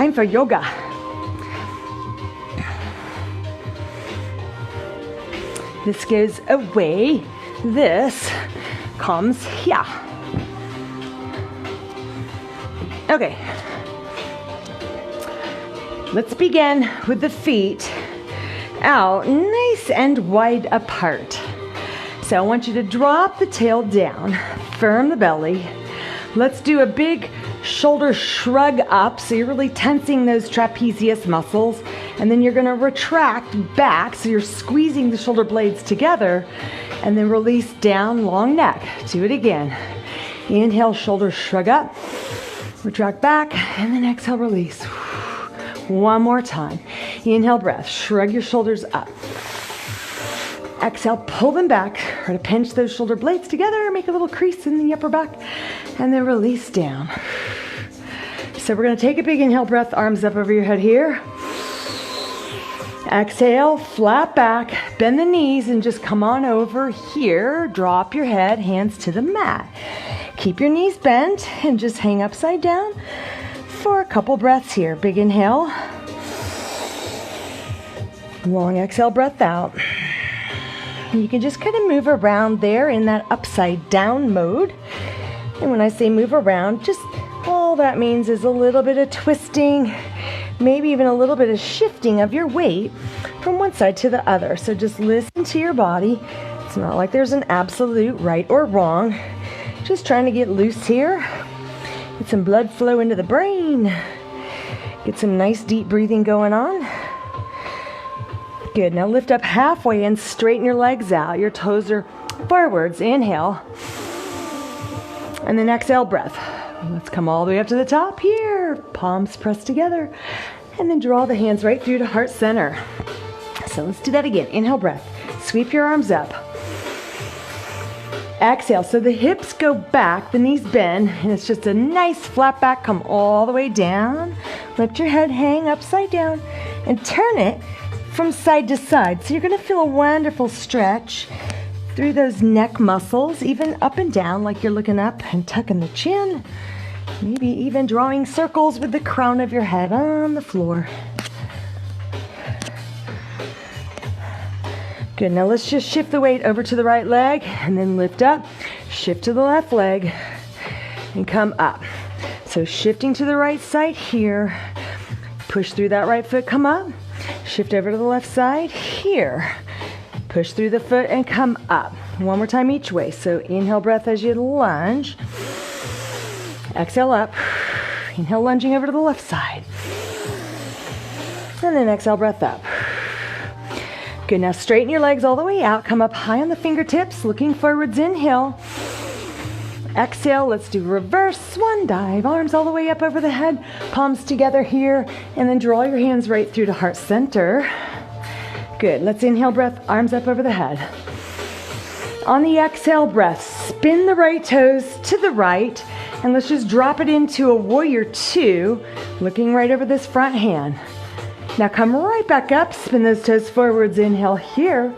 time for yoga. This goes away. This comes here. Okay. Let's begin with the feet out nice and wide apart. So I want you to drop the tail down, firm the belly. Let's do a big shoulder shrug up, so you're really tensing those trapezius muscles, and then you're gonna retract back, so you're squeezing the shoulder blades together, and then release down, long neck. Do it again. Inhale, shoulder shrug up, retract back, and then exhale, release. One more time. Inhale, breath, shrug your shoulders up. Exhale, pull them back. Try to pinch those shoulder blades together, make a little crease in the upper back, and then release down. So we're gonna take a big inhale breath, arms up over your head here. Exhale, flat back, bend the knees and just come on over here. Drop your head, hands to the mat. Keep your knees bent and just hang upside down for a couple breaths here. Big inhale. Long exhale, breath out. You can just kind of move around there in that upside down mode. And when I say move around, just all that means is a little bit of twisting, maybe even a little bit of shifting of your weight from one side to the other. So just listen to your body. It's not like there's an absolute right or wrong. Just trying to get loose here. Get some blood flow into the brain. Get some nice deep breathing going on. Good, now lift up halfway and straighten your legs out. Your toes are forwards, inhale. And then exhale, breath. Let's come all the way up to the top here. Palms pressed together. And then draw the hands right through to heart center. So let's do that again. Inhale, breath. Sweep your arms up. Exhale, so the hips go back, the knees bend, and it's just a nice flat back. Come all the way down. Lift your head, hang upside down, and turn it from side to side. So you're gonna feel a wonderful stretch through those neck muscles, even up and down like you're looking up and tucking the chin. Maybe even drawing circles with the crown of your head on the floor. Good, now let's just shift the weight over to the right leg and then lift up, shift to the left leg and come up. So shifting to the right side here, push through that right foot, come up. Shift over to the left side here. Push through the foot and come up. One more time each way. So inhale breath as you lunge. Exhale up. Inhale lunging over to the left side. And then exhale breath up. Good, now straighten your legs all the way out. Come up high on the fingertips, looking forwards, inhale. Exhale, let's do reverse swan dive. Arms all the way up over the head, palms together here, and then draw your hands right through to heart center. Good, let's inhale breath, arms up over the head. On the exhale breath, spin the right toes to the right, and let's just drop it into a warrior two, looking right over this front hand. Now come right back up, spin those toes forwards, inhale here.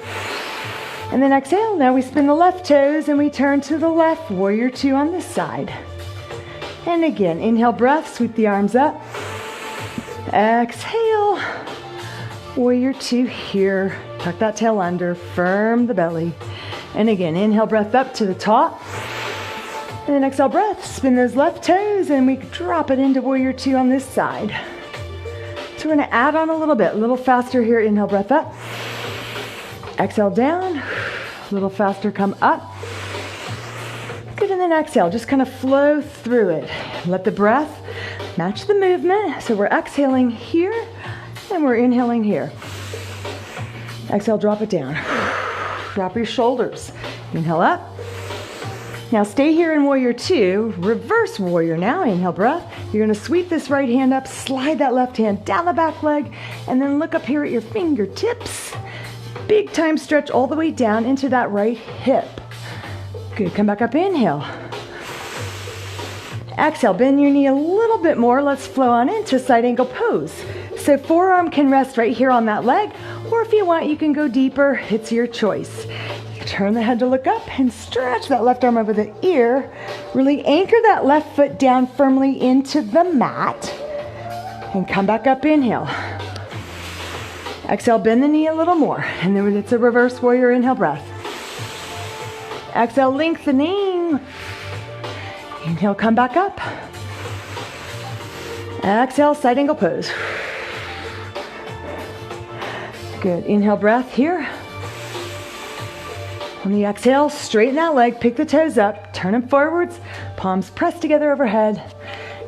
And then exhale, now we spin the left toes and we turn to the left, warrior two on this side. And again, inhale breath, sweep the arms up. Exhale, warrior two here. Tuck that tail under, firm the belly. And again, inhale breath up to the top. And then exhale breath, spin those left toes and we drop it into warrior two on this side. So we're gonna add on a little faster here, inhale breath up. Exhale down, a little faster, come up. Good, and then exhale, just kind of flow through it. Let the breath match the movement. So we're exhaling here and we're inhaling here. Exhale, drop it down. Drop your shoulders. Inhale up. Now stay here in warrior two, reverse warrior now. Inhale breath. You're gonna sweep this right hand up, slide that left hand down the back leg, and then look up here at your fingertips. Big time stretch all the way down into that right hip. Good, come back up, inhale. Exhale, bend your knee a little bit more. Let's flow on into side angle pose. So forearm can rest right here on that leg, or if you want, you can go deeper. It's your choice. Turn the head to look up and stretch that left arm over the ear. Really anchor that left foot down firmly into the mat. And come back up, inhale. Exhale, bend the knee a little more. And then it's a reverse warrior inhale breath. Exhale, lengthening. Inhale, come back up. Exhale, side angle pose. Good, inhale breath here. On the exhale, straighten that leg, pick the toes up, turn them forwards, palms pressed together overhead.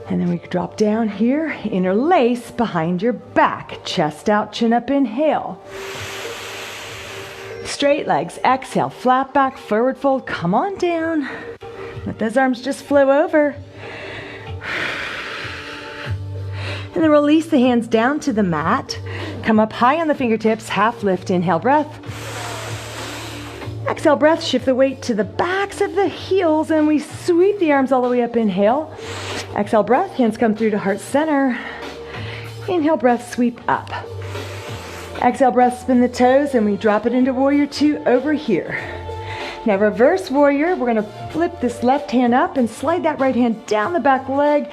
And then we drop down here, interlace behind your back, chest out, chin up, inhale. Straight legs, exhale, flat back, forward fold, come on down. Let those arms just flow over. And then release the hands down to the mat. Come up high on the fingertips, half lift, inhale breath. Exhale breath, shift the weight to the backs of the heels and we sweep the arms all the way up, inhale. Exhale breath, hands come through to heart center. Inhale breath, sweep up. Exhale breath, spin the toes and we drop it into warrior two over here. Now reverse warrior, we're gonna flip this left hand up and slide that right hand down the back leg.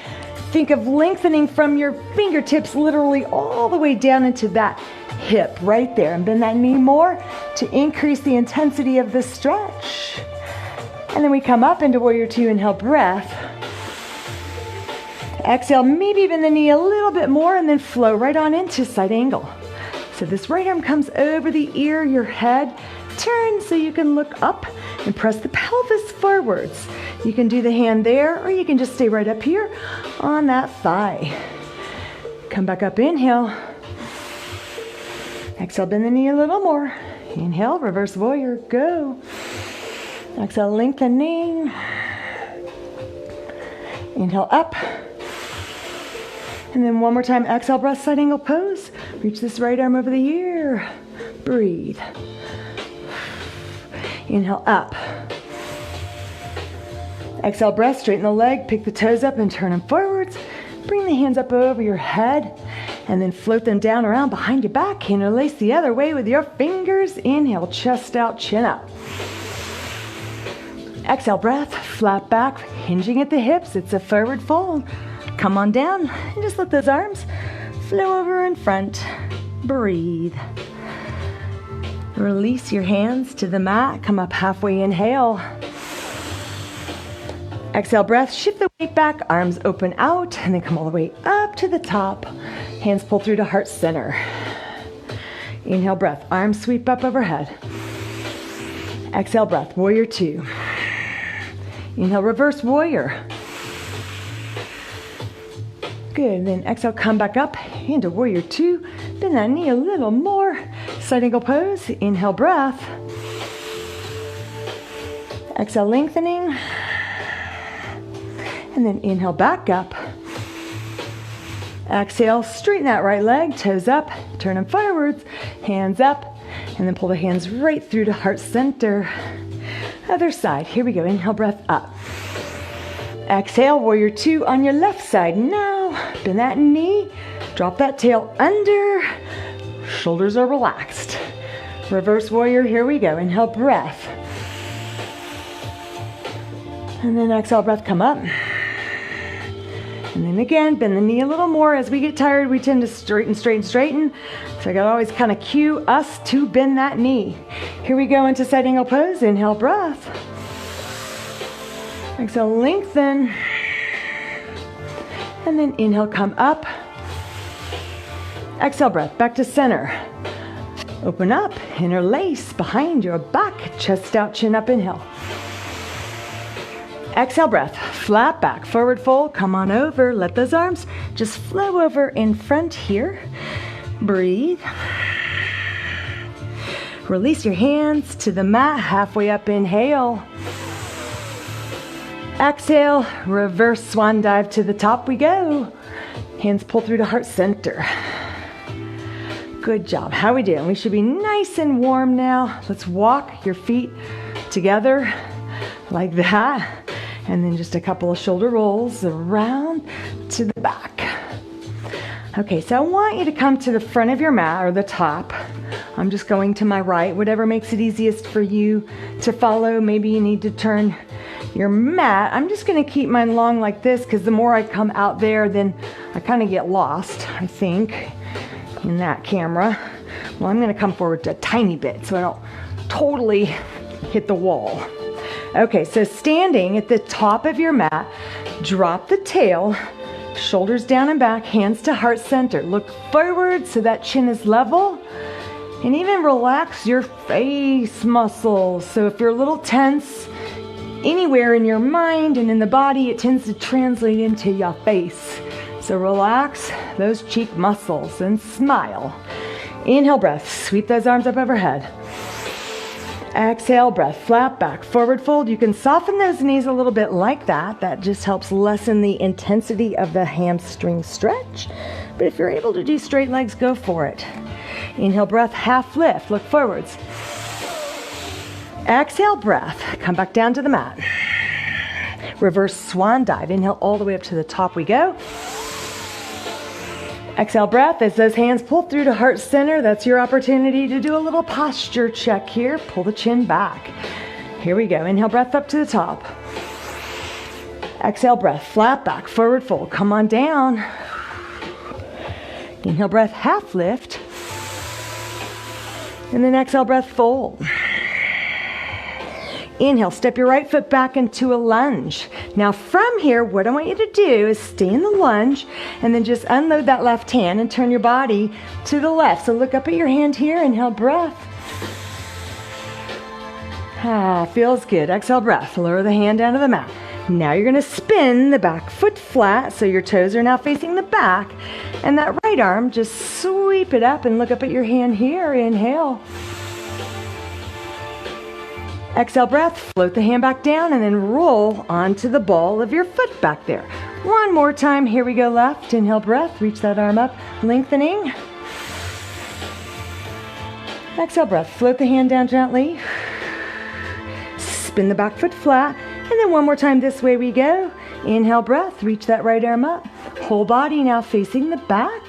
Think of lengthening from your fingertips literally all the way down into that hip right there, and bend that knee more to increase the intensity of the stretch. And then we come up into warrior two, inhale breath. Exhale, maybe bend the knee a little bit more and then flow right on into side angle. So this right arm comes over the ear, your head, turn so you can look up and press the pelvis forwards. You can do the hand there or you can just stay right up here on that thigh. Come back up, inhale. Exhale, bend the knee a little more. Inhale, reverse warrior, go. Exhale, lengthening. Inhale, up. And then one more time, exhale, breath, side angle pose. Reach this right arm over the ear. Breathe. Inhale, up. Exhale, breath, straighten the leg, pick the toes up and turn them forwards. Bring the hands up over your head and then float them down around behind your back. Interlace the other way with your fingers. Inhale, chest out, chin up. Exhale, breath, flat back, hinging at the hips. It's a forward fold. Come on down and just let those arms flow over in front. Breathe. Release your hands to the mat. Come up halfway, inhale. Exhale, breath, shift the weight back, arms open out, and then come all the way up to the top. Hands pull through to heart center. Inhale, breath, arms sweep up overhead. Exhale, breath, warrior two. Inhale, reverse warrior. Good, then exhale, come back up into warrior two. Bend that knee a little more. Side angle pose, inhale, breath. Exhale, lengthening. And then inhale, back up. Exhale, straighten that right leg, toes up, turn them forwards, hands up, and then pull the hands right through to heart center. Other side, here we go, inhale, breath up. Exhale, warrior two on your left side. Now, bend that knee, drop that tail under, shoulders are relaxed. Reverse warrior, here we go, inhale, breath. And then exhale, breath, come up. And then again, bend the knee a little more. As we get tired, we tend to straighten. So I gotta always kind of cue us to bend that knee. Here we go into side angle pose. Inhale, breath. Exhale, lengthen. And then inhale, come up. Exhale, breath, back to center. Open up, interlace behind your back, chest out, chin up, inhale. Exhale, breath, flat back, forward fold, come on over. Let those arms just flow over in front here. Breathe. Release your hands to the mat, halfway up, inhale. Exhale, reverse swan dive to the top we go. Hands pull through to heart center. Good job. How we doing? We should be nice and warm now. Let's walk your feet together like that. And then just a couple of shoulder rolls around to the back. Okay, so I want you to come to the front of your mat or the top. I'm just going to my right, whatever makes it easiest for you to follow. Maybe you need to turn your mat, I'm just going to keep mine long like this because the more I come out there, then I kind of get lost, I think, in that camera. Well, I'm going to come forward a tiny bit so I don't totally hit the wall. Okay, so standing at the top of your mat, drop the tail, shoulders down and back, hands to heart center. Look forward so that chin is level. And even relax your face muscles. So if you're a little tense anywhere in your mind and in the body, it tends to translate into your face. So relax those cheek muscles and smile. Inhale, breath. Sweep those arms up overhead. Exhale, breath. Flat back, forward fold. You can soften those knees a little bit like that. That just helps lessen the intensity of the hamstring stretch. But if you're able to do straight legs, go for it. Inhale, breath, half lift, look forwards. Exhale, breath, come back down to the mat. Reverse swan dive, inhale all the way up to the top we go. Exhale, breath, as those hands pull through to heart center, that's your opportunity to do a little posture check here. Pull the chin back. Here we go, inhale, breath up to the top. Exhale, breath, flat back, forward fold, come on down. Inhale, breath, half lift. And then exhale, breath, fold. Inhale, step your right foot back into a lunge. Now from here, what I want you to do is stay in the lunge and then just unload that left hand and turn your body to the left. So look up at your hand here, inhale, breath. Feels good. Exhale, breath. Lower the hand down to the mat. Now you're going to spin the back foot flat so your toes are now facing the back. And that right arm, just sweep it up and look up at your hand here. Inhale. Exhale, breath. Float the hand back down and then roll onto the ball of your foot back there. One more time. Here we go. Left. Inhale, breath. Reach that arm up, lengthening. Exhale, breath. Float the hand down gently. Spin the back foot flat. And then one more time, this way we go. Inhale, breath, reach that right arm up. Whole body now facing the back.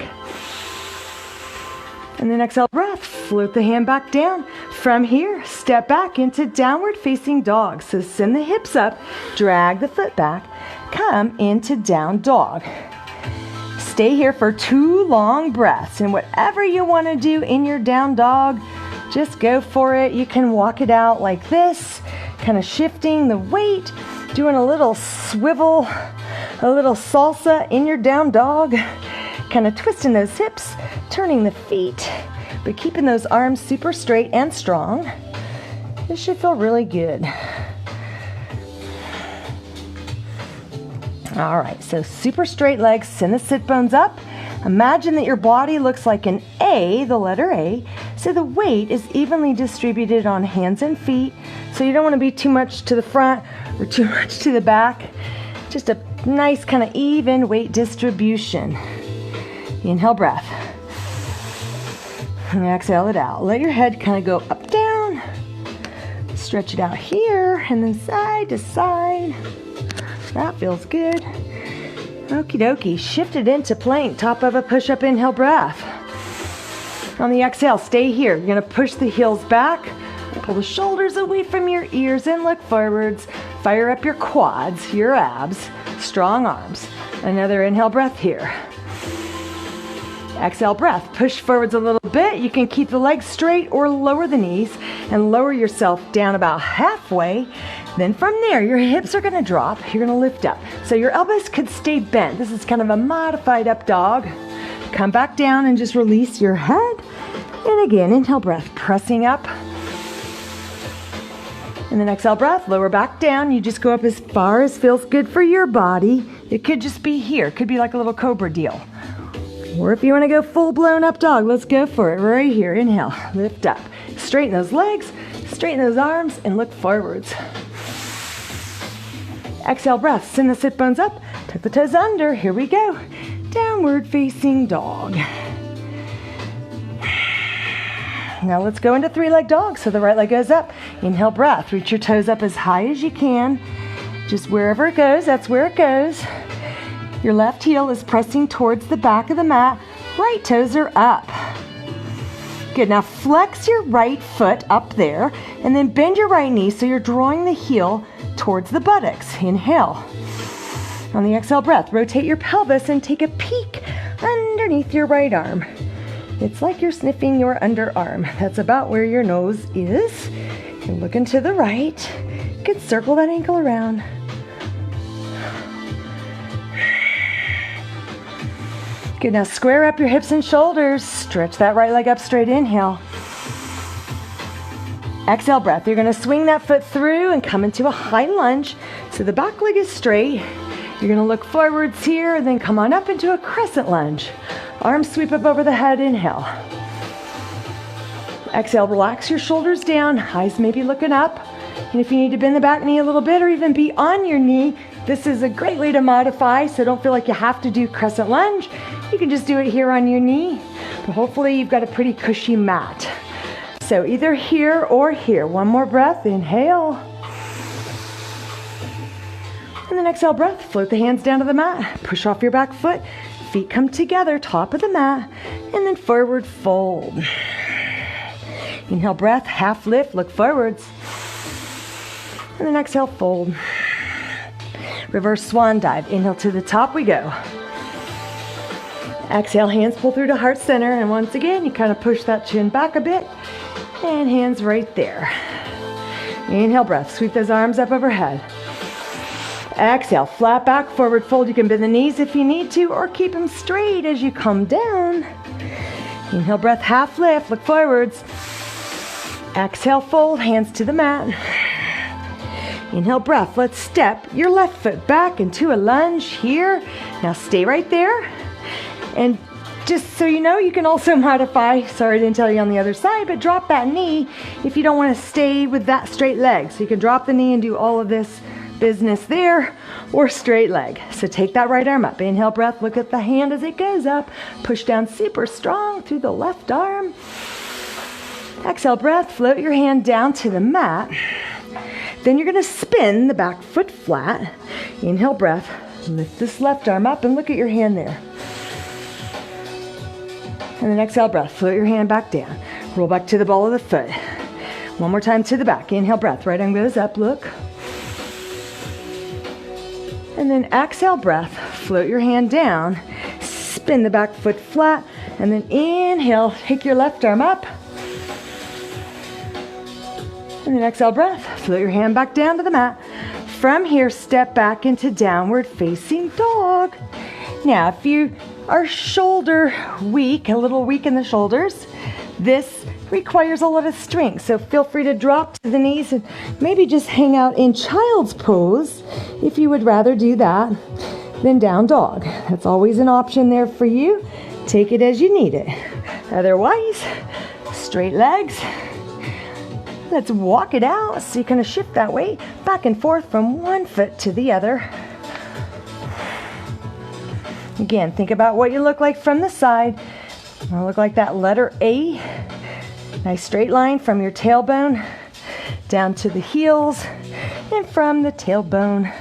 And then exhale, breath, float the hand back down. From here, step back into downward facing dog. So send the hips up, drag the foot back, come into down dog. Stay here for 2 long breaths. And whatever you want to do in your down dog, just go for it. You can walk it out like this, kind of shifting the weight, doing a little swivel, a little salsa in your down dog, kind of twisting those hips, turning the feet, but keeping those arms super straight and strong. This should feel really good. All right, so super straight legs, send the sit bones up. Imagine that your body looks like an A, the letter A, so the weight is evenly distributed on hands and feet, so you don't want to be too much to the front or too much to the back. Just a nice kind of even weight distribution. Inhale, breath. And exhale it out. Let your head kind of go up, down. Stretch it out here and then side to side. That feels good. Okie dokie, shift it into plank, top of a push-up, inhale, breath. On the exhale, stay here. You're gonna push the heels back, pull the shoulders away from your ears and look forwards. Fire up your quads, your abs, strong arms. Another inhale, breath here. Exhale, breath, push forwards a little bit. You can keep the legs straight or lower the knees and lower yourself down about halfway. Then from there, your hips are gonna drop. You're gonna lift up. So your elbows could stay bent. This is kind of a modified up dog. Come back down and just release your head. And again, inhale, breath, pressing up. And then exhale, breath, lower back down. You just go up as far as feels good for your body. It could just be here. It could be like a little cobra deal. Or if you want to go full-blown up dog, let's go for it. Right here, inhale, lift up. Straighten those legs, straighten those arms, and look forwards. Exhale, breath, send the sit bones up, tuck the toes under. Here we go. Downward facing dog. Now let's go into 3-leg dog. So the right leg goes up. Inhale, breath. Reach your toes up as high as you can. Just wherever it goes, that's where it goes. Your left heel is pressing towards the back of the mat. Right toes are up. Good, now flex your right foot up there and then bend your right knee so you're drawing the heel towards the buttocks. Inhale. On the exhale breath, rotate your pelvis and take a peek underneath your right arm. It's like you're sniffing your underarm. That's about where your nose is. You're looking to the right. Good, circle that ankle around. Good, now square up your hips and shoulders. Stretch that right leg up straight, inhale. Exhale breath, you're gonna swing that foot through and come into a high lunge. So the back leg is straight. You're gonna look forwards here and then come on up into a crescent lunge. Arms sweep up over the head, inhale. Exhale, relax your shoulders down, eyes maybe looking up. And if you need to bend the back knee a little bit or even be on your knee, this is a great way to modify, so don't feel like you have to do crescent lunge. You can just do it here on your knee, but hopefully you've got a pretty cushy mat. So either here or here. One more breath, inhale. And then exhale breath, float the hands down to the mat, push off your back foot, feet come together, top of the mat, and then forward fold. Inhale breath, half lift, look forwards. And then exhale, fold. Reverse swan dive, inhale to the top we go. Exhale, hands pull through to heart center, and once again, you kind of push that chin back a bit, and hands right there. Inhale breath, sweep those arms up overhead. Exhale, flat back, forward fold. You can bend the knees if you need to, or keep them straight as you come down. Inhale breath, half lift, look forwards. Exhale, fold, hands to the mat. Inhale breath, let's step your left foot back into a lunge here. Now stay right there. And just so you know, you can also modify, sorry I didn't tell you on the other side, but drop that knee if you don't want to stay with that straight leg. So you can drop the knee and do all of this business there, or straight leg. So take that right arm up. Inhale breath, look at the hand as it goes up. Push down super strong through the left arm. Exhale breath, float your hand down to the mat. Then you're gonna spin the back foot flat. Inhale breath, lift this left arm up and look at your hand there. And then exhale breath, float your hand back down. Roll back to the ball of the foot. One more time to the back. Inhale breath, right arm goes up, look. And then exhale breath, float your hand down, spin the back foot flat, and then inhale, take your left arm up. And then exhale breath, float your hand back down to the mat. From here, step back into downward facing dog. Now, if you are shoulder weak, a little weak in the shoulders, this requires a lot of strength. So feel free to drop to the knees and maybe just hang out in child's pose if you would rather do that than down dog. That's always an option there for you. Take it as you need it. Otherwise, straight legs. Let's walk it out. So you kind of shift that weight back and forth from one foot to the other. Again, think about what you look like from the side. I'll look like that letter A. Nice straight line from your tailbone down to the heels, and from the tailbone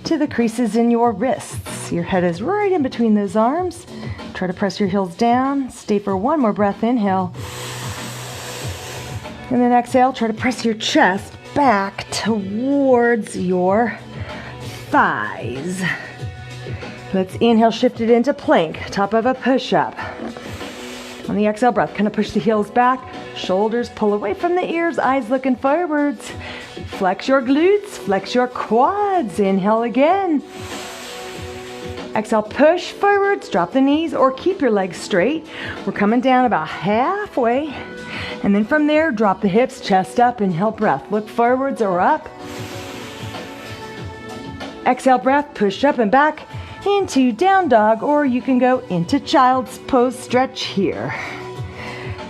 to the creases in your wrists. Your head is right in between those arms. Try to press your heels down. Stay for one more breath. Inhale. And then exhale, try to press your chest back towards your thighs. Let's inhale, shift it into plank, top of a push-up. On the exhale breath, kind of push the heels back, shoulders pull away from the ears, eyes looking forwards. Flex your glutes, flex your quads. Inhale again. Exhale, push forwards, drop the knees, or keep your legs straight. We're coming down about halfway. And then from there, drop the hips, chest up, inhale breath. Look forwards or up. Exhale breath, push up and back into down dog, or you can go into child's pose stretch here.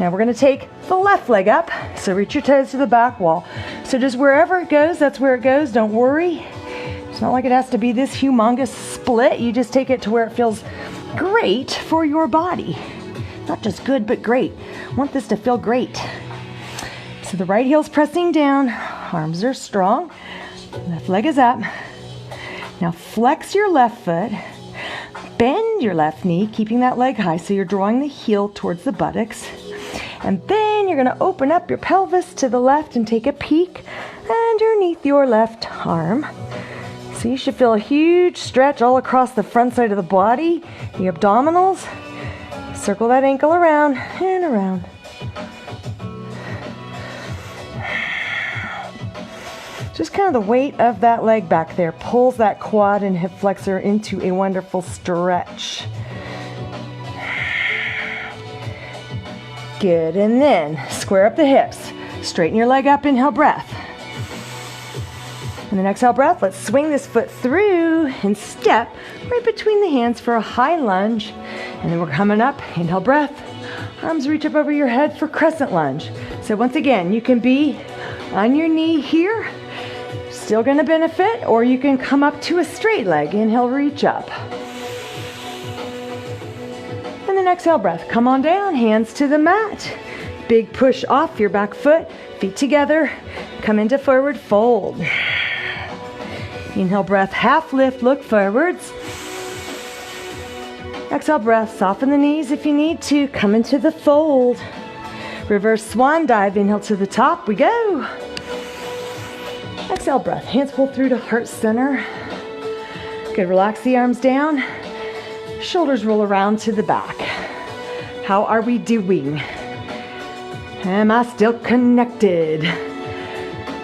Now we're gonna take the left leg up, so reach your toes to the back wall. So just wherever it goes, that's where it goes, don't worry. It's not like it has to be this humongous split. You just take it to where it feels great for your body. Not just good, but great. I want this to feel great. So the right heel's pressing down, arms are strong, left leg is up. Now flex your left foot, bend your left knee, keeping that leg high so you're drawing the heel towards the buttocks. And then you're gonna open up your pelvis to the left and take a peek underneath your left arm. So you should feel a huge stretch all across the front side of the body, the abdominals. Circle that ankle around and around. Just kind of the weight of that leg back there pulls that quad and hip flexor into a wonderful stretch. Good, and then square up the hips. Straighten your leg up, inhale breath. And then exhale breath, let's swing this foot through and step right between the hands for a high lunge. And then we're coming up, inhale breath. Arms reach up over your head for crescent lunge. So once again, you can be on your knee here, still gonna benefit, or you can come up to a straight leg. Inhale, reach up. And then exhale breath, come on down, hands to the mat. Big push off your back foot, feet together, come into forward fold. Inhale breath, half lift, look forwards. Exhale breath, soften the knees if you need to, come into the fold. Reverse swan dive, inhale to the top, we go. Exhale breath, hands pull through to heart center. Good, relax the arms down. Shoulders roll around to the back. How are we doing? Am I still connected?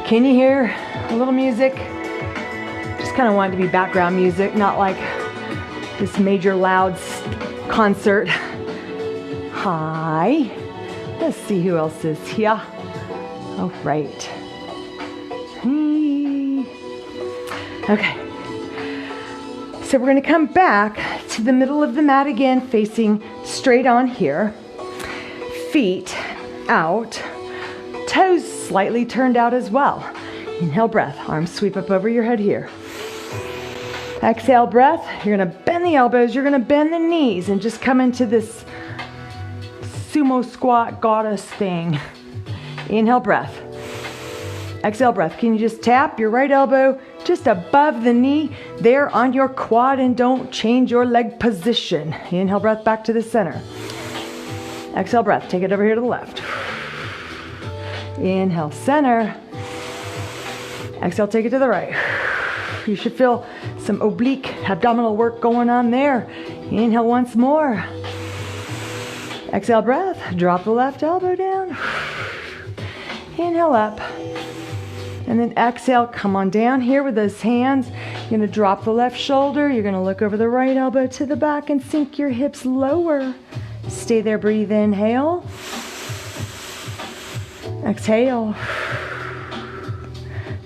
Can you hear a little music? Just kind of want it to be background music, not like this major loud concert. Hi. Let's see who else is here. All right. Okay. So we're going to come back to the middle of the mat again, facing straight on here. Feet out. Toes slightly turned out as well. Inhale breath. Arms sweep up over your head here. Exhale breath. You're going to bend the elbows. You're going to bend the knees and just come into this sumo squat goddess thing. Inhale breath. Exhale breath. Can you just tap your right elbow just above the knee there on your quad and don't change your leg position. Inhale breath back to the center. Exhale breath. Take it over here to the left. Inhale center. Exhale, take it to the right. You should feel some oblique abdominal work going on there. Inhale once more. Exhale breath. Drop the left elbow down. Inhale up. And then exhale, come on down here with those hands. You're gonna drop the left shoulder. You're gonna look over the right elbow to the back and sink your hips lower. Stay there, breathe, inhale. Exhale.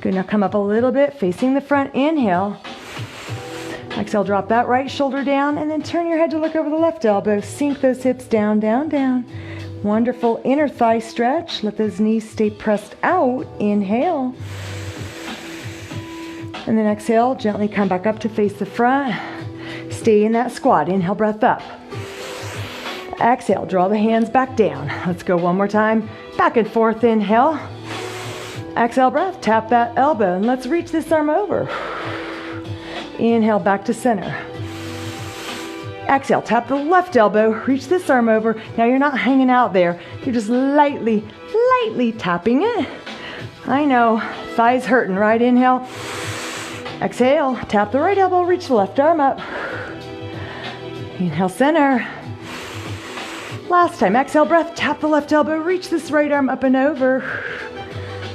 Good, now come up a little bit, facing the front, inhale. Exhale, drop that right shoulder down and then turn your head to look over the left elbow. Sink those hips down, down, down. Wonderful inner thigh stretch. Let those knees stay pressed out. Inhale. And then exhale, gently come back up to face the front. Stay in that squat. Inhale, breath up. Exhale, draw the hands back down. Let's go one more time. Back and forth, inhale. Exhale, breath, tap that elbow and let's reach this arm over. Inhale, back to center. Exhale, tap the left elbow, reach this arm over. Now you're not hanging out there. You're just lightly tapping it. I know, thighs hurting, right? Inhale. Exhale, tap the right elbow, reach the left arm up. Inhale, center. Last time, exhale, breath, tap the left elbow, reach this right arm up and over.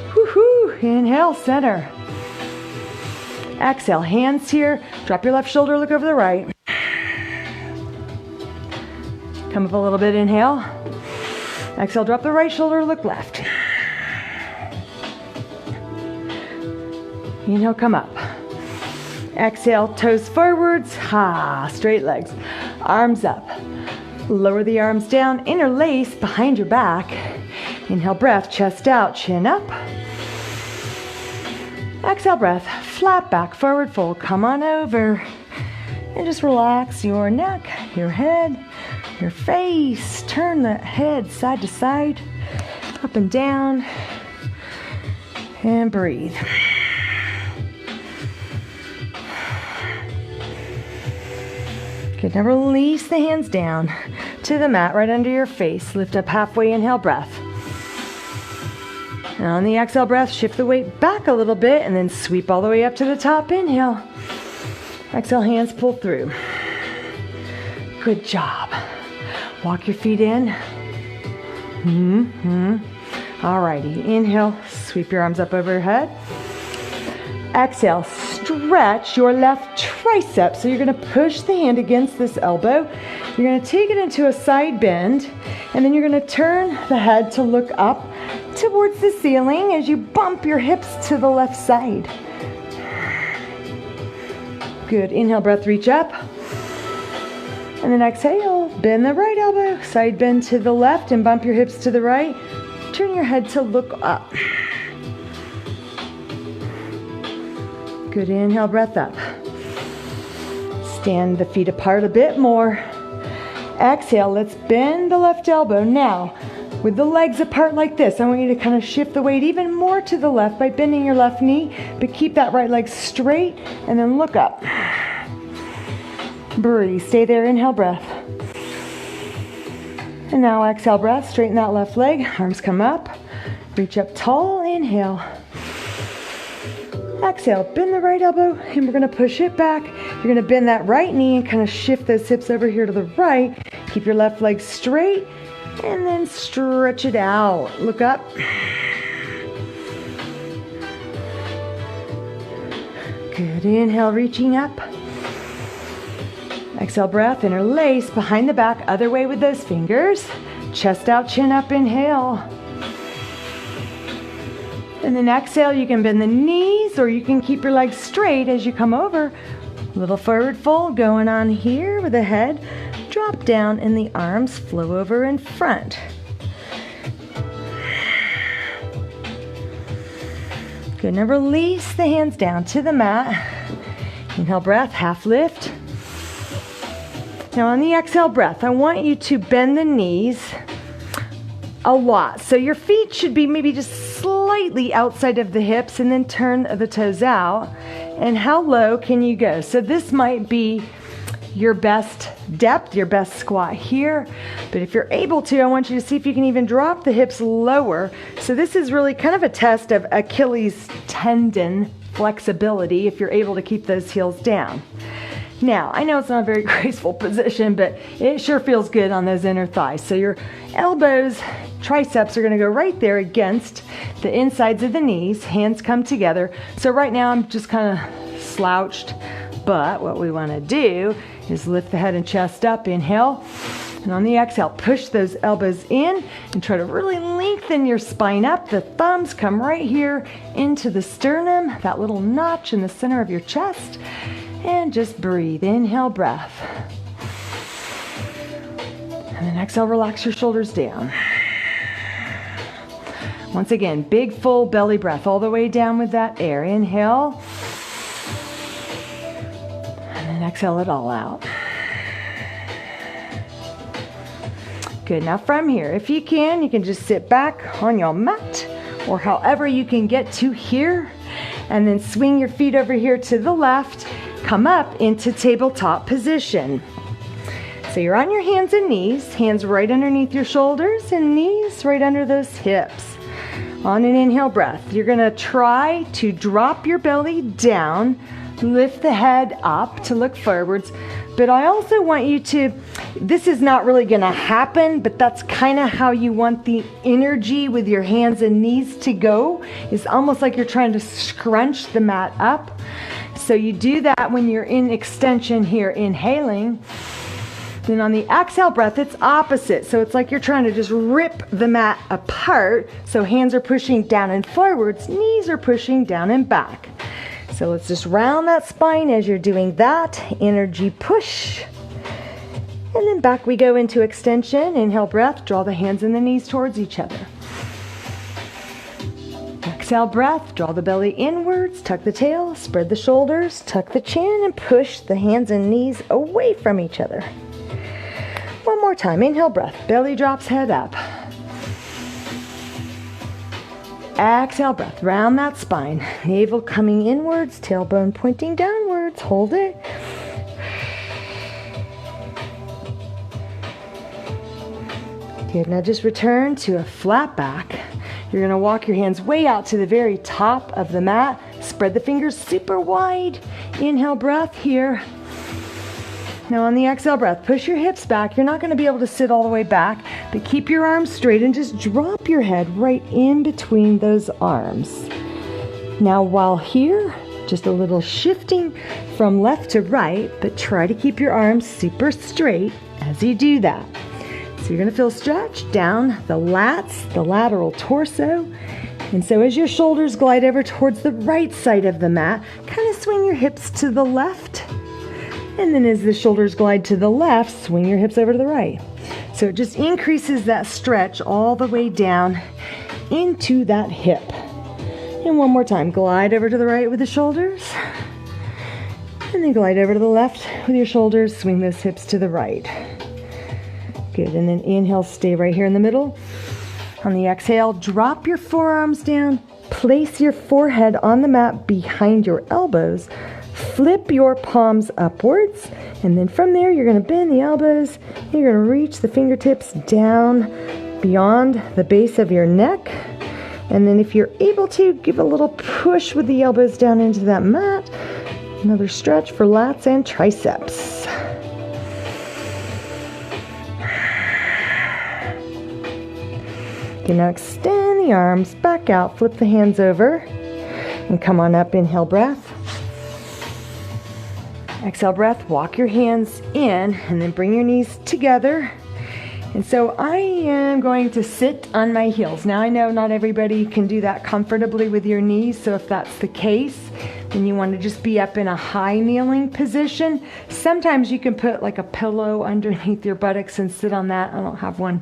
Woohoo, inhale, center. Exhale, hands here, drop your left shoulder, look over the right. Come up a little bit, inhale. Exhale, drop the right shoulder, look left. Inhale, come up. Exhale, toes forwards, straight legs. Arms up. Lower the arms down, interlace behind your back. Inhale, breath, chest out, chin up. Exhale, breath, flat back, forward fold. Come on over. And just relax your neck, your head, your face. Turn the head side to side, up and down. And breathe. Good, now release the hands down. to the mat right under your face. Lift up halfway, inhale, breath. And on the exhale breath, shift the weight back a little bit and then sweep all the way up to the top. Inhale. Exhale, hands pull through. Good job. Walk your feet in. Alrighty, inhale, sweep your arms up over your head. Exhale, stretch your left tricep. So you're gonna push the hand against this elbow. You're gonna take it into a side bend, and then you're gonna turn the head to look up towards the ceiling as you bump your hips to the left side. Good, inhale, breath, reach up. And then exhale, bend the right elbow, side bend to the left and bump your hips to the right. Turn your head to look up. Good, inhale, breath up. Stand the feet apart a bit more. Exhale, let's bend the left elbow. Now, with the legs apart like this, I want you to kind of shift the weight even more to the left by bending your left knee, but keep that right leg straight and then look up. Breathe, stay there, inhale, breath. And now exhale, breath, straighten that left leg, arms come up, reach up tall, inhale. Exhale, bend the right elbow, and we're gonna push it back. You're gonna bend that right knee and kind of shift those hips over here to the right. Keep your left leg straight, and then stretch it out. Look up. Good, inhale, reaching up. Exhale, breath, interlace behind the back, other way with those fingers. Chest out, chin up, inhale. And then exhale, you can bend the knees or you can keep your legs straight as you come over. A little forward fold going on here with the head. Drop down and the arms flow over in front. Good, now release the hands down to the mat. Inhale, breath, half lift. Now on the exhale breath, I want you to bend the knees a lot. So your feet should be maybe just slightly outside of the hips and then turn the toes out. And how low can you go? So this might be your best depth, your best squat here. But if you're able to, I want you to see if you can even drop the hips lower. So this is really kind of a test of Achilles tendon flexibility if you're able to keep those heels down. Now, I know it's not a very graceful position, but it sure feels good on those inner thighs. So your elbows, triceps are gonna go right there against the insides of the knees, hands come together. So right now I'm just kind of slouched, but what we wanna do is lift the head and chest up, inhale, and on the exhale, push those elbows in and try to really lengthen your spine up. The thumbs come right here into the sternum, that little notch in the center of your chest. And just breathe, inhale, breath. And then exhale, relax your shoulders down. Once again, big full belly breath all the way down with that air. Inhale. And then exhale it all out. Good, now from here, if you can just sit back on your mat or however you can get to here and then swing your feet over here to the left. Come up into tabletop position. So you're on your hands and knees, hands right underneath your shoulders and knees right under those hips. On an inhale breath, you're gonna try to drop your belly down, lift the head up to look forwards, but I also want you to, this is not really gonna happen, but that's kind of how you want the energy with your hands and knees to go. It's almost like you're trying to scrunch the mat up. So you do that when you're in extension here, inhaling. Then on the exhale breath, it's opposite. So it's like you're trying to just rip the mat apart. So hands are pushing down and forwards, knees are pushing down and back. So let's just round that spine as you're doing that. Energy push. And then back we go into extension. Inhale breath, draw the hands and the knees towards each other. Exhale breath, draw the belly inwards, tuck the tail, spread the shoulders, tuck the chin, and push the hands and knees away from each other. One more time, inhale breath, belly drops, head up. Exhale breath, round that spine, navel coming inwards, tailbone pointing downwards, hold it. Good, now just return to a flat back. You're gonna walk your hands way out to the very top of the mat. Spread the fingers super wide. Inhale, breath here. Now on the exhale breath, push your hips back. You're not gonna be able to sit all the way back, but keep your arms straight and just drop your head right in between those arms. Now while here, just a little shifting from left to right, but try to keep your arms super straight as you do that. So you're gonna feel stretch down the lats, the lateral torso. And so as your shoulders glide over towards the right side of the mat, kind of swing your hips to the left. And then as the shoulders glide to the left, swing your hips over to the right. So it just increases that stretch all the way down into that hip. And one more time, glide over to the right with the shoulders. And then glide over to the left with your shoulders, swing those hips to the right. Good, and then inhale, stay right here in the middle. On the exhale, drop your forearms down, place your forehead on the mat behind your elbows, flip your palms upwards, and then from there, you're gonna bend the elbows, you're gonna reach the fingertips down beyond the base of your neck, and then if you're able to, give a little push with the elbows down into that mat. Another stretch for lats and triceps. Okay, now extend the arms back out, flip the hands over, and come on up, inhale breath. Exhale breath, walk your hands in, and then bring your knees together. And so I am going to sit on my heels. Now I know not everybody can do that comfortably with your knees, so if that's the case, then you want to just be up in a high kneeling position. Sometimes you can put like a pillow underneath your buttocks and sit on that. I don't have one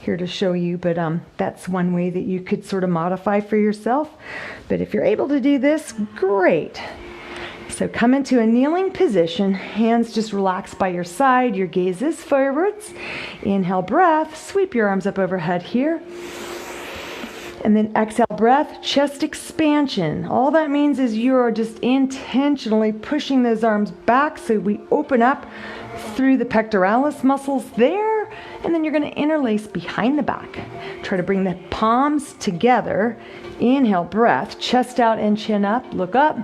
here to show you, but that's one way that you could sort of modify for yourself. But if you're able to do this, great. So come into a kneeling position, hands just relax by your side, your gaze is forwards. Inhale breath, sweep your arms up overhead here. And then exhale breath, chest expansion. All that means is you're just intentionally pushing those arms back so we open up through the pectoralis muscles there, and then you're going to interlace behind the back. Try to bring the palms together. Inhale, breath, chest out and chin up, look up.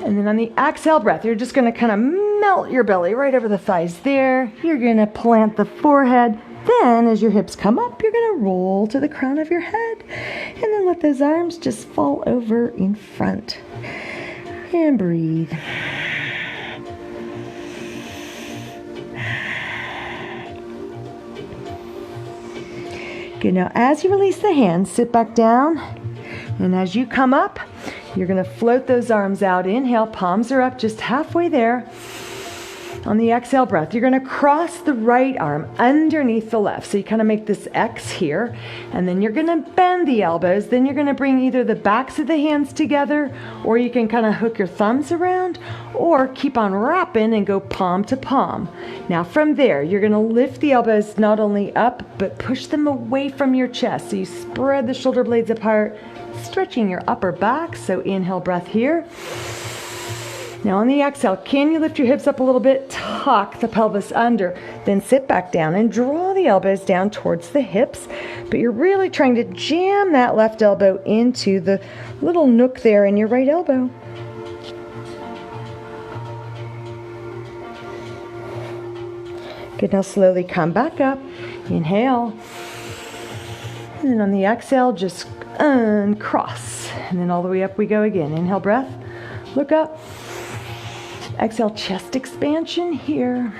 And then on the exhale breath, you're just going to kind of melt your belly right over the thighs there. You're going to plant the forehead. Then as your hips come up, you're going to roll to the crown of your head. And then let those arms just fall over in front. And breathe. Good, now as you release the hands, sit back down. And as you come up, you're going to float those arms out. Inhale, palms are up just halfway there. On the exhale breath, you're going to cross the right arm underneath the left. So you kind of make this X here. And then you're going to bend the elbows. Then you're going to bring either the backs of the hands together, or you can kind of hook your thumbs around, or keep on wrapping and go palm to palm. Now from there, you're going to lift the elbows not only up, but push them away from your chest. So you spread the shoulder blades apart, stretching your upper back. So inhale breath here. Now on the exhale, can you lift your hips up a little bit? Tuck the pelvis under. Then sit back down and draw the elbows down towards the hips. But you're really trying to jam that left elbow into the little nook there in your right elbow. Good, now slowly come back up. Inhale. And then on the exhale, just uncross. And then all the way up we go again. Inhale breath. Look up. Exhale, chest expansion here.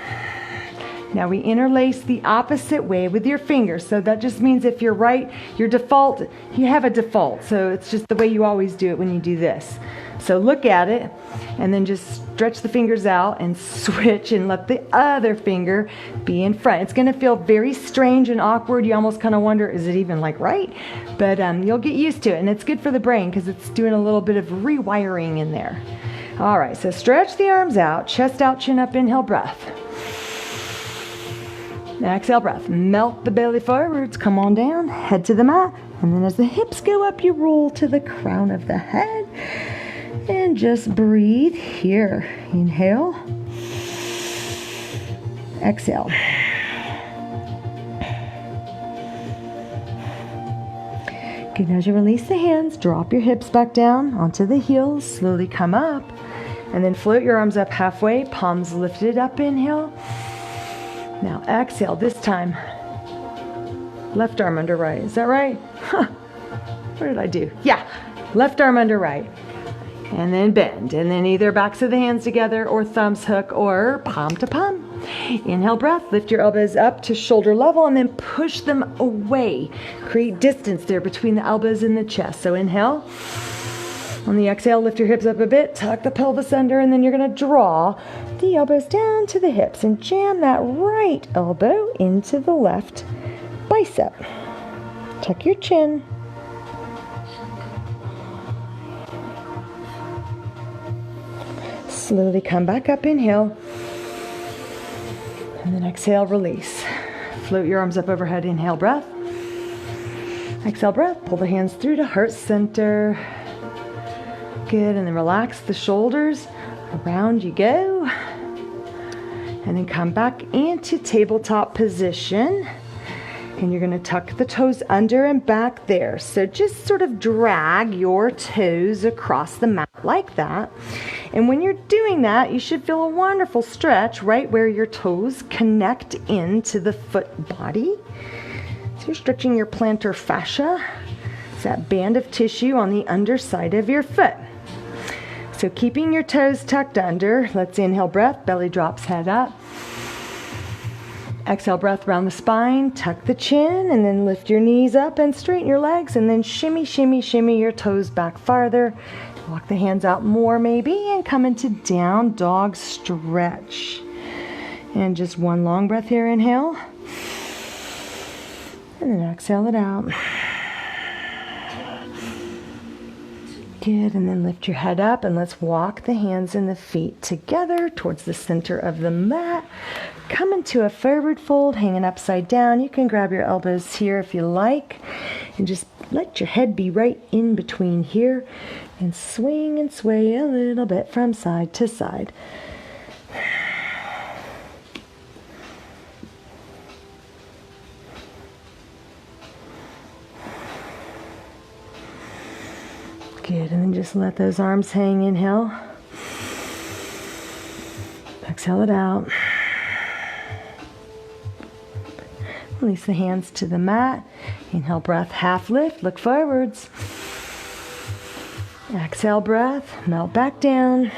Now we interlace the opposite way with your fingers. So that just means if you're right, your default, you have a default. So it's just the way you always do it when you do this. So look at it and then just stretch the fingers out and switch and let the other finger be in front. It's going to feel very strange and awkward. You almost kind of wonder, is it even like right? But you'll get used to it, and it's good for the brain because it's doing a little bit of rewiring in there. All right, so stretch the arms out, chest out, chin up, inhale, breath. Exhale, breath. Melt the belly forwards, come on down, head to the mat, and then as the hips go up, you roll to the crown of the head. And just breathe here. Inhale. Exhale. Good. As you release the hands, drop your hips back down onto the heels. Slowly come up. And then float your arms up halfway. Palms lifted up. Inhale. Now exhale. This time, left arm under right. Is that right? Huh. What did I do? Yeah. Left arm under right. And then bend. And then either backs of the hands together or thumbs hook or palm to palm. Inhale, breath. Lift your elbows up to shoulder level and then push them away. Create distance there between the elbows and the chest. So inhale. On the exhale, lift your hips up a bit. Tuck the pelvis under. And then you're going to draw the elbows down to the hips and jam that right elbow into the left bicep. Tuck your chin. Slowly come back up, inhale. And then exhale, release. Float your arms up overhead, inhale, breath. Exhale, breath. Pull the hands through to heart center. Good, and then relax the shoulders. Around you go. And then come back into tabletop position. And you're going to tuck the toes under and back there. So just sort of drag your toes across the mat like that. And when you're doing that, you should feel a wonderful stretch right where your toes connect into the foot body. So you're stretching your plantar fascia. It's that band of tissue on the underside of your foot. So keeping your toes tucked under, let's inhale, breath, belly drops, head up. Exhale, breath around the spine, tuck the chin, and then lift your knees up and straighten your legs, and then shimmy, shimmy, shimmy your toes back farther. Walk the hands out more maybe, and come into down dog stretch. And just one long breath here, inhale. And then exhale it out. Good, and then lift your head up and let's walk the hands and the feet together towards the center of the mat. Come into a forward fold, hanging upside down. You can grab your elbows here if you like, and just let your head be right in between here, and swing and sway a little bit from side to side. Good, and then just let those arms hang. Inhale. Exhale it out. Release the hands to the mat. Inhale, breath, half lift, look forwards. Exhale, breath, melt back down.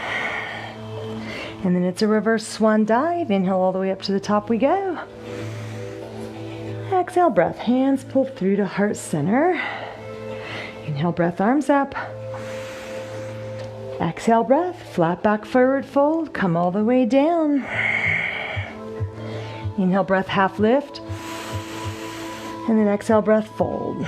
And then it's a reverse swan dive. Inhale all the way up to the top we go. Exhale, breath, hands pulled through to heart center. Inhale, breath, arms up. Exhale, breath, flat back forward fold, come all the way down. Inhale, breath, half lift. And then exhale, breath, fold.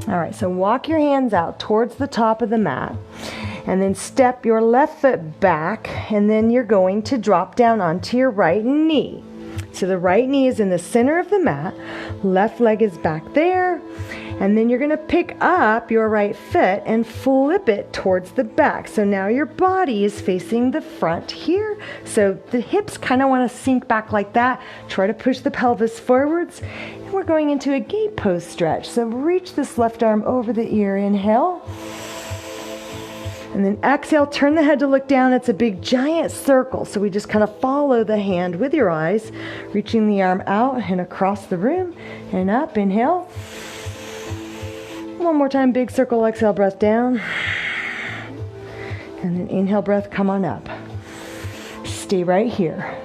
All right, so walk your hands out towards the top of the mat. And then step your left foot back. And then you're going to drop down onto your right knee. So the right knee is in the center of the mat. Left leg is back there. And then you're going to pick up your right foot and flip it towards the back. So now your body is facing the front here. So the hips kind of want to sink back like that. Try to push the pelvis forwards. And we're going into a gate pose stretch. So reach this left arm over the ear. Inhale. And then exhale, turn the head to look down. It's a big giant circle. So we just kind of follow the hand with your eyes, reaching the arm out and across the room and up. Inhale. One more time, big circle, exhale, breath down. And then inhale, breath, come on up. Stay right here.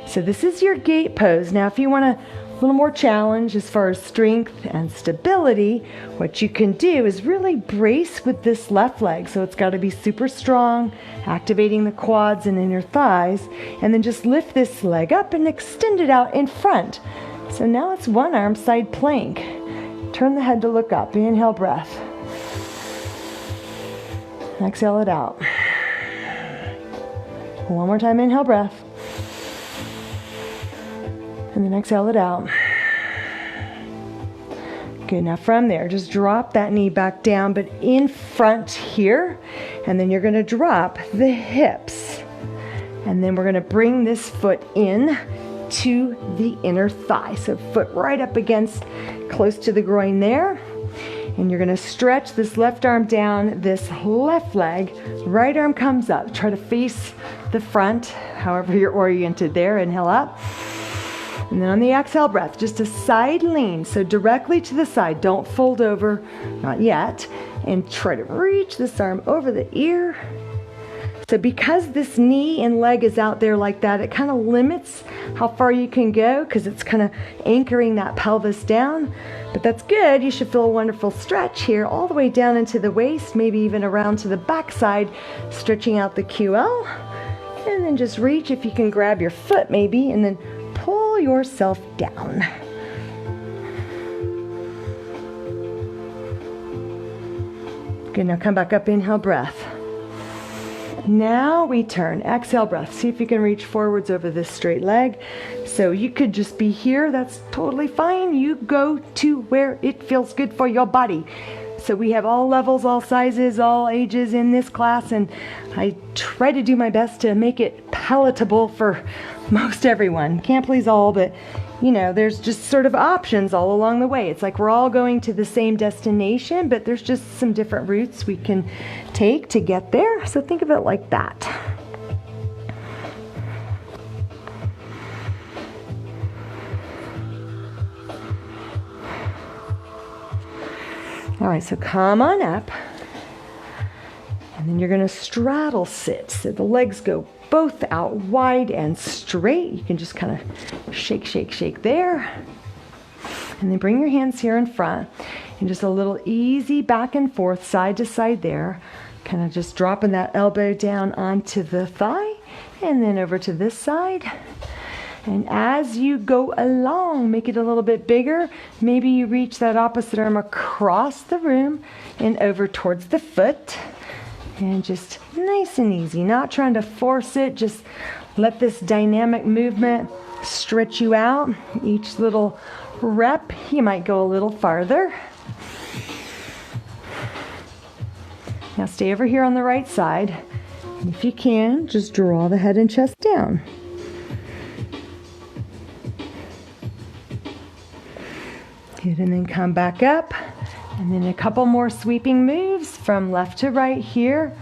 So this is your gate pose. Now, if you want a little more challenge as far as strength and stability, what you can do is really brace with this left leg. So it's got to be super strong, activating the quads and inner thighs. And then just lift this leg up and extend it out in front. So now it's one arm side plank. Turn the head to look up. Inhale, breath. Exhale it out. One more time, inhale, breath. And then exhale it out. Good, now from there, just drop that knee back down, but in front here. And then you're going to drop the hips. And then we're going to bring this foot in to the inner thigh. So foot right up against, close to the groin there. And you're gonna stretch this left arm down, this left leg, right arm comes up. Try to face the front, however you're oriented there. Inhale up. And then on the exhale breath, just a side lean. So directly to the side, don't fold over, not yet. And try to reach this arm over the ear. So because this knee and leg is out there like that, it kind of limits how far you can go because it's kind of anchoring that pelvis down. But that's good. You should feel a wonderful stretch here all the way down into the waist, maybe even around to the backside, stretching out the QL. And then just reach if you can grab your foot maybe, and then pull yourself down. Good, now come back up, inhale, breath. Now we turn, exhale breath. See if you can reach forwards over this straight leg. So you could just be here, that's totally fine. You go to where it feels good for your body. So we have all levels, all sizes, all ages in this class, and I try to do my best to make it palatable for most everyone. Can't please all, but you know, there's just sort of options all along the way. It's like we're all going to the same destination, but there's just some different routes we can take to get there. So think of it like that. All right, so come on up. And then you're gonna straddle sit. So the legs go both out wide and straight. You can just kind of shake, shake, shake there. And then bring your hands here in front and just a little easy back and forth, side to side there. Kind of just dropping that elbow down onto the thigh and then over to this side. And as you go along, make it a little bit bigger. Maybe you reach that opposite arm across the room and over towards the foot. And just nice and easy, not trying to force it. Just let this dynamic movement stretch you out. Each little rep, you might go a little farther. Now stay over here on the right side. And if you can, just draw the head and chest down. Good, and then come back up. And then a couple more sweeping moves from left to right here.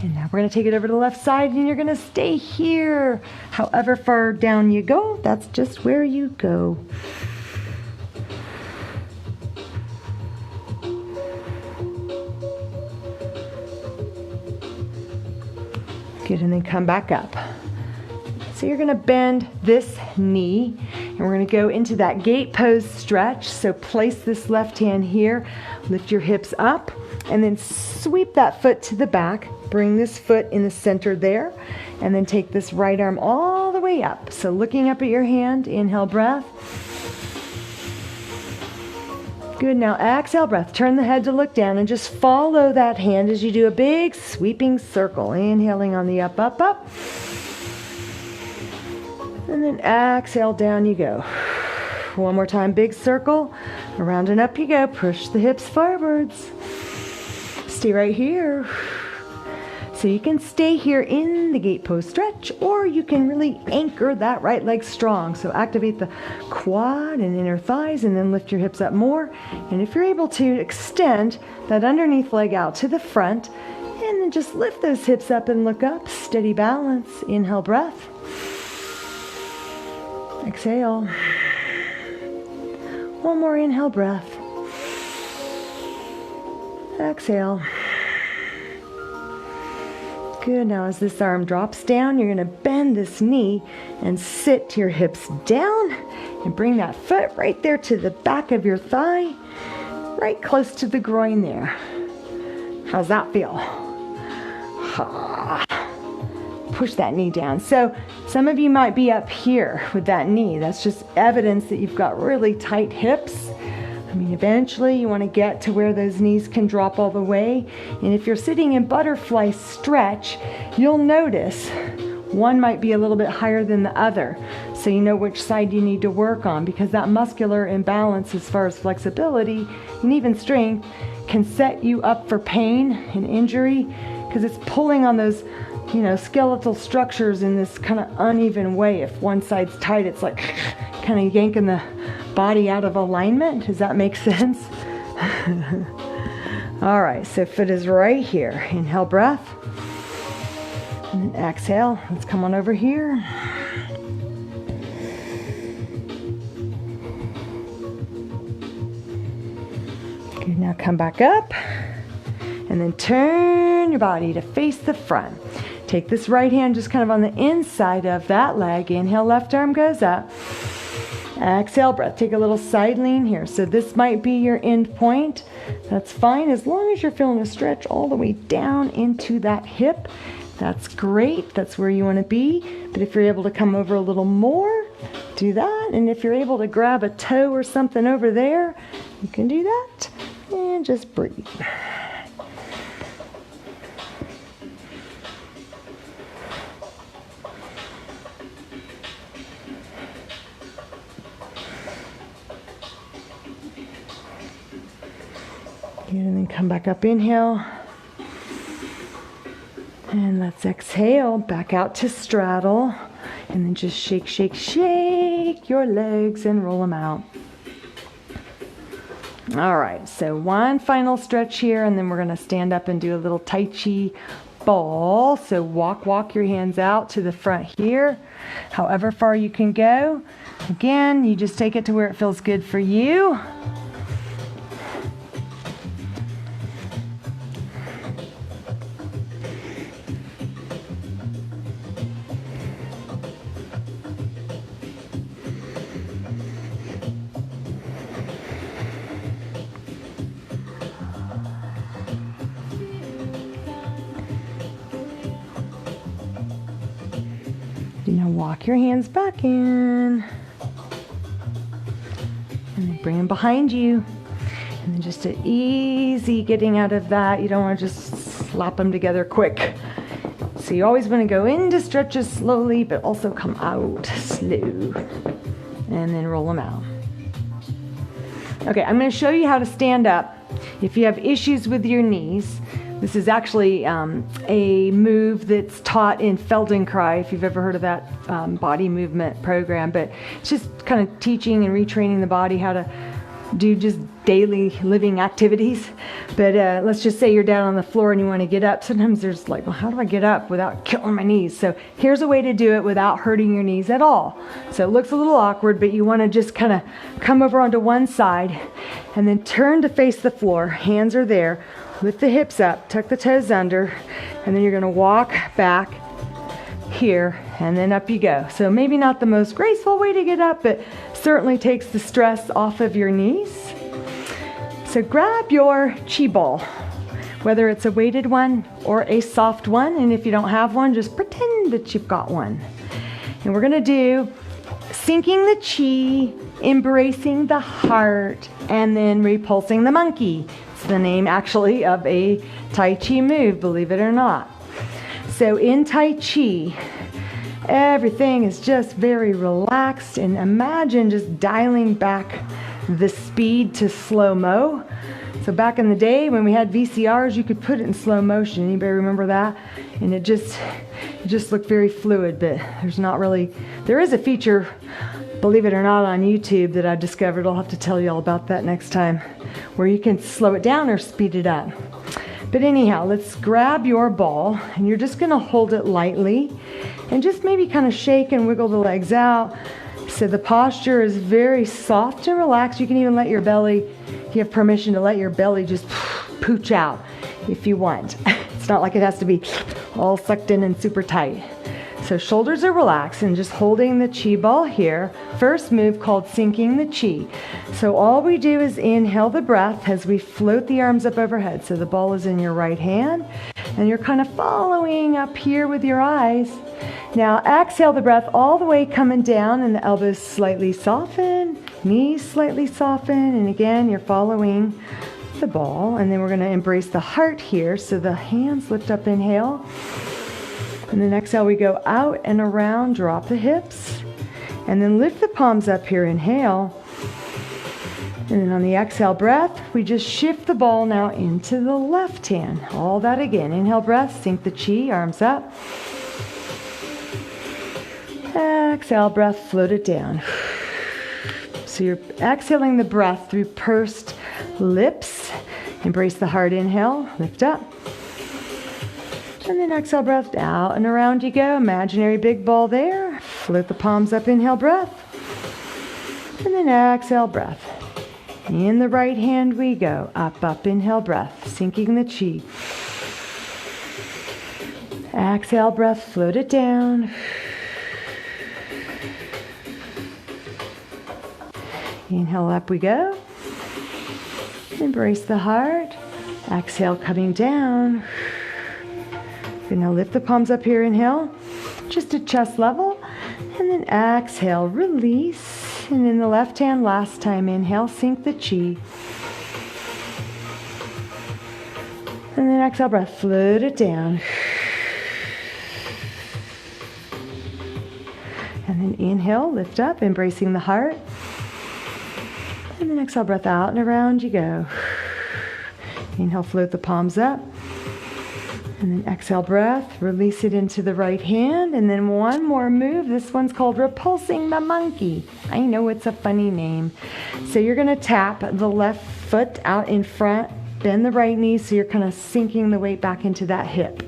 And now we're going to take it over to the left side, and you're going to stay here. However far down you go, that's just where you go. Good, and then come back up. So you're gonna bend this knee, and we're gonna go into that gate pose stretch. So place this left hand here, lift your hips up, and then sweep that foot to the back. Bring this foot in the center there, and then take this right arm all the way up. So looking up at your hand, inhale, breath. Good, now exhale, breath. Turn the head to look down and just follow that hand as you do a big sweeping circle. Inhaling on the up, up, up. And then exhale, down you go. One more time, big circle. Around and up you go. Push the hips forwards. Stay right here. So you can stay here in the gate pose stretch, or you can really anchor that right leg strong. So activate the quad and inner thighs, and then lift your hips up more. And if you're able to, extend that underneath leg out to the front, and then just lift those hips up and look up. Steady balance. Inhale, breath. Exhale. One more inhale, breath. Exhale. Good, now as this arm drops down, you're gonna bend this knee and sit your hips down and bring that foot right there to the back of your thigh, right close to the groin there. How's that feel? Push that knee down. So some of you might be up here with that knee. That's just evidence that you've got really tight hips. I mean, eventually you want to get to where those knees can drop all the way. And if you're sitting in butterfly stretch, you'll notice one might be a little bit higher than the other. So you know which side you need to work on, because that muscular imbalance as far as flexibility and even strength can set you up for pain and injury, because it's pulling on those skeletal structures in this kind of uneven way. If one side's tight, it's like kind of yanking the body out of alignment. Does that make sense? All right, so foot is right here. Inhale, breath. And then exhale. Let's come on over here. Good, now come back up. And then turn your body to face the front. Take this right hand just kind of on the inside of that leg. Inhale, left arm goes up. Exhale, breath. Take a little side lean here. So this might be your end point. That's fine as long as you're feeling a stretch all the way down into that hip. That's great. That's where you want to be. But if you're able to come over a little more, do that. And if you're able to grab a toe or something over there, you can do that. And just breathe. Good, and then come back up, inhale. And let's exhale, back out to straddle. And then just shake, shake, shake your legs and roll them out. All right, so one final stretch here, and then we're gonna stand up and do a little Tai Chi ball. So walk your hands out to the front here, however far you can go. Again, you just take it to where it feels good for you. Now walk your hands back in. And then bring them behind you. And then just an easy getting out of that. You don't want to just slap them together quick. So you always want to go into stretches slowly, but also come out slow. And then roll them out. Okay, I'm going to show you how to stand up if you have issues with your knees. This is actually a move that's taught in Feldenkrais, if you've ever heard of that body movement program. But it's just kind of teaching and retraining the body how to do just daily living activities. But let's just say you're down on the floor and you want to get up. Sometimes there's like, well, how do I get up without killing my knees? So here's a way to do it without hurting your knees at all. So it looks a little awkward, but you want to just kind of come over onto one side and then turn to face the floor. Hands are there. Lift the hips up, tuck the toes under, and then you're going to walk back here, and then up you go. So maybe not the most graceful way to get up, but certainly takes the stress off of your knees. So grab your chi ball, whether it's a weighted one or a soft one, and if you don't have one, just pretend that you've got one. And we're going to do sinking the chi, embracing the heart, and then repulsing the monkey. It's the name actually of a Tai Chi move, believe it or not. So in Tai Chi, everything is just very relaxed, and imagine just dialing back the speed to slow-mo. So back in the day when we had VCRs, you could put it in slow motion. Anybody remember that? And it just looked very fluid, but there is a feature, believe it or not, on YouTube that I discovered. I'll have to tell you all about that next time, where you can slow it down or speed it up. But anyhow, let's grab your ball, and you're just going to hold it lightly and just maybe kind of shake and wiggle the legs out. So the posture is very soft and relaxed. You can even let your belly, you have permission to let your belly just pooch out if you want. It's not like it has to be all sucked in and super tight. So shoulders are relaxed and just holding the chi ball here. First move called sinking the chi. So all we do is inhale the breath as we float the arms up overhead. So the ball is in your right hand and you're kind of following up here with your eyes. Now exhale the breath all the way coming down, and the elbows slightly soften, knees slightly soften, and again you're following the ball. And then we're going to embrace the heart here. So the hands lift up, inhale. And then exhale, we go out and around, drop the hips, and then lift the palms up here, inhale. And then on the exhale breath, we just shift the ball now into the left hand. All that again. Inhale breath, sink the chi, arms up. Exhale breath, float it down. So you're exhaling the breath through pursed lips. Embrace the heart inhale, lift up. And then exhale breath, out and around you go. Imaginary big ball there. Float the palms up, inhale breath. And then exhale breath. In the right hand we go. Up, up, inhale breath. Sinking the chi. Exhale breath, float it down. Inhale, up we go. Embrace the heart. Exhale, coming down. Good, now lift the palms up here, inhale. Just at chest level. And then exhale, release. And in the left hand, last time, inhale, sink the chi. And then exhale, breath, float it down. And then inhale, lift up, embracing the heart. And then exhale, breath out and around you go. Inhale, float the palms up. And then exhale, breath, release it into the right hand. And then one more move. This one's called repulsing the monkey. I know it's a funny name. So you're going to tap the left foot out in front, bend the right knee so you're kind of sinking the weight back into that hip.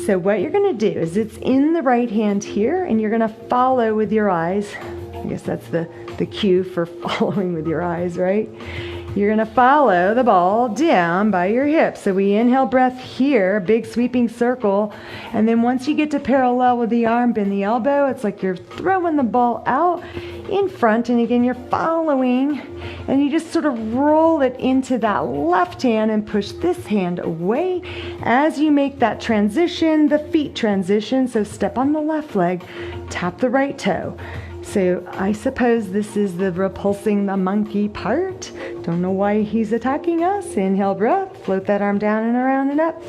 So what you're going to do is it's in the right hand here, and you're going to follow with your eyes. I guess that's the cue for following with your eyes, right? You're going to follow the ball down by your hips. So we inhale breath here, big sweeping circle. And then once you get to parallel with the arm, bend the elbow. It's like you're throwing the ball out in front. And again, you're following. And you just sort of roll it into that left hand and push this hand away. As you make that transition, the feet transition. So step on the left leg, tap the right toe. So I suppose this is the repulsing the monkey part. Don't know why he's attacking us. Inhale breath, float that arm down and around and up.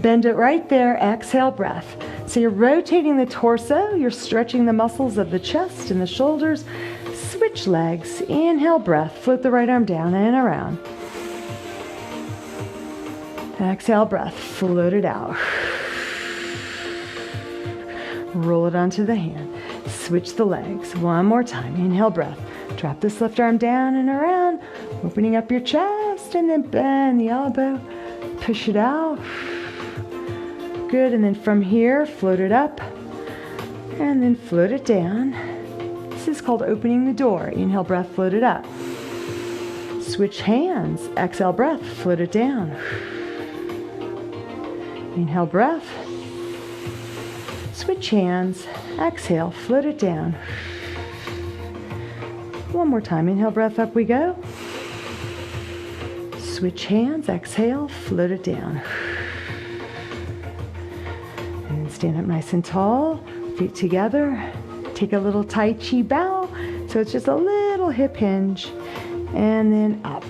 Bend it right there, exhale breath. So you're rotating the torso, you're stretching the muscles of the chest and the shoulders. Switch legs, inhale breath, float the right arm down and around. Exhale breath, float it out. Roll it onto the hand. Switch the legs. One more time. Inhale breath. Drop this left arm down and around, opening up your chest, and then bend the elbow. Push it out. Good. And then from here, float it up and then float it down. This is called opening the door. Inhale breath, float it up. Switch hands. Exhale breath, float it down. Inhale breath. Switch hands, exhale, float it down. One more time, inhale, breath, up we go. Switch hands, exhale, float it down. And then stand up nice and tall, feet together. Take a little Tai Chi bow, so it's just a little hip hinge, and then up.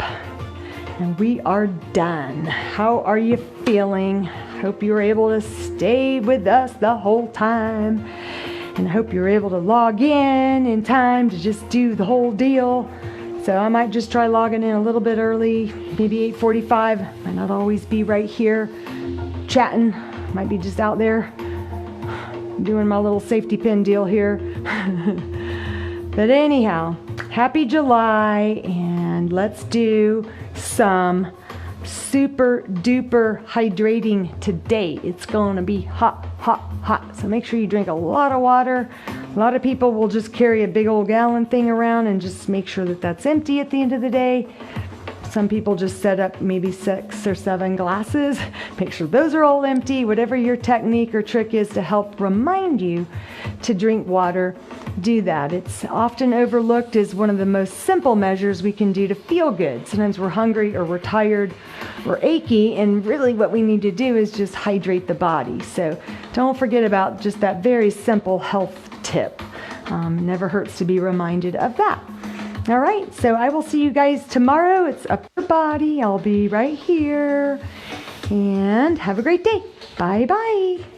And we are done. How are you feeling? Hope you were able to stay with us the whole time. And I hope you're able to log in time to just do the whole deal. So I might just try logging in a little bit early, maybe 8:45. Might not always be right here chatting. Might be just out there doing my little safety pin deal here. But anyhow, happy July, and let's do some super duper hydrating today. It's going to be hot, hot, hot. So make sure you drink a lot of water. A lot of people will just carry a big old gallon thing around and just make sure that that's empty at the end of the day. Some people just set up maybe 6 or 7 glasses. Make sure those are all empty. Whatever your technique or trick is to help remind you to drink water, do that. It's often overlooked as one of the most simple measures we can do to feel good. Sometimes we're hungry or we're tired or achy, and really what we need to do is just hydrate the body. So don't forget about just that very simple health tip. Never hurts to be reminded of that. All right, so I will see you guys tomorrow. It's upper body. I'll be right here. And have a great day. Bye-bye.